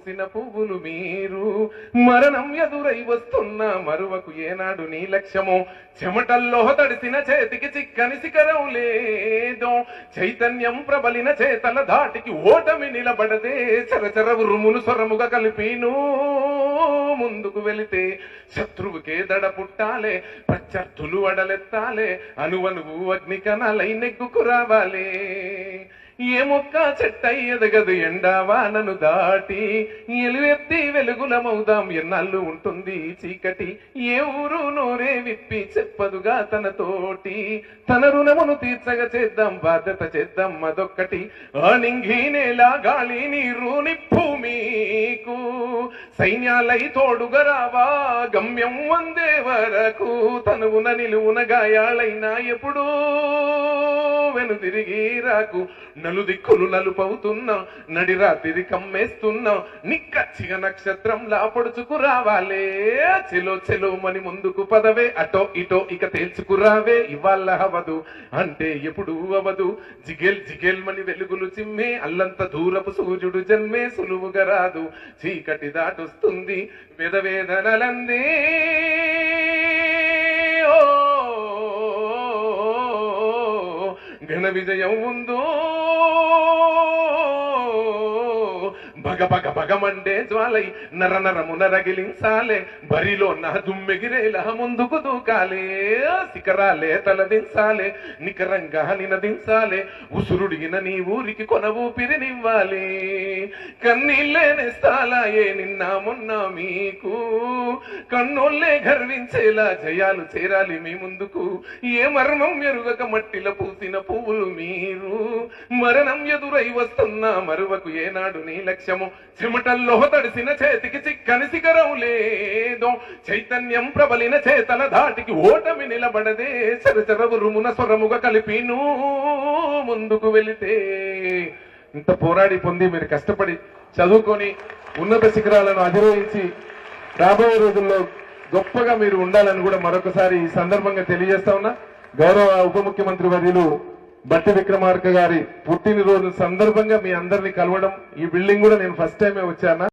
పువ్వులు మీరు మరణం ఎదురై వస్తున్న మరువకు ఏనాడు నీ లక్ష్యము చెమటల్లో తడిసిన చేతికి చిక్కని శిఖరం లేదో చైతన్యం ప్రబలిన చేతల ధాటికి ఓటమి నిలబడదే చరచర ఉరుమును స్వరముగా కలిపిను ముందుకు వెళితే శత్రువుకే దడ పుట్టాలే ప్రత్యర్థులు అడలెత్తాలే అనువనువు అగ్ని కణాలై నెగ్గుకు రావాలే ఏ మొక్క చెట్టై ఎదగదు ఎండావానను దాటి ఎలువెత్తి వెలుగులమవుదాం ఎన్నాళ్ళు ఉంటుంది చీకటి ఏ ఊరు నోరే విప్పి చెప్పదుగా తనతోటి తన రుణమును తీర్చగా చేద్దాం బాధ్యత చేద్దాం అదొక్కటి అణింగి నేల గాలి నీరు నిప్పు మీకు సైన్యాలై తోడుగా రావా గమ్యం వందే వరకు తనువున నిలువున గాయాలైనా ఎప్పుడూ వెనుదిరిగి రాకు నలుదిక్కులు నలుపవుతున్నా నడిరాతిరి కమ్మేస్తున్నా నిక్కచ్చిగా నక్షత్రంలా పొడుచుకు రావాలే చెలో చెలో మని ముందుకు పదవే అటో ఇటో ఇక తేల్చుకురావే ఇవాళ అవదు అంటే ఎప్పుడు అవదు జిగేల్ జిగేల్ మని వెలుగులు చిమ్మే అల్లంత దూరపు సూర్యుడు జన్మే సులువుగా రాదు చీకటి దాటొస్తుంది వేదవేదనలందే ఘన విజయం ఉందో భగ భగ భగమండే జ్వాలై నర నరమున రగిలించాలే బరిలో నా దుమ్మెగిరేలా ముందుకు దూకాలే శిఖరాలే తలదించాలే నికరంగా నినదించాలే ఉసురుడిగిన నీ ఊరికి కొన ఊపిరినివ్వాలి కన్నీళ్ళే నెస్తాలాయే నిన్న మొన్న మీకు కన్నోళ్ళే గర్వించేలా జయాలు చేరాలి మీ ముందుకు ఏ మర్మం ఎరుగక మట్టిలో పూసిన పువ్వులు మీరు మరణం ఎదురై వస్తున్నా మరువకు ఏనాడు నీ లక్ష్యము చెమటల్లో తడిసిన చేతికి చిక్కని శిఖరం లేదో చైతన్యం ప్రబలిన చేతల ధాటికి ఓటమి నిలబడదే చరచర ఉరుమున స్వరముగా కలిపిను ముందుకు వెళితే ఇంత పోరాడి పొంది మీరు కష్టపడి చదువుకొని ఉన్నత శిఖరాలను అధిరోహించి రాబోయే రోజుల్లో గొప్పగా మీరు ఉండాలని కూడా మరొకసారి ఈ సందర్భంగా తెలియజేస్తా ఉన్నా. గౌరవ ఉప ముఖ్యమంత్రి వర్యులు బట్టి విక్రమార్క గారి పుట్టినరోజు సందర్భంగా మీ అందరినీ కలవడం ఈ బిల్డింగ్ కూడా నేను ఫస్ట్ టైమే వచ్చాను.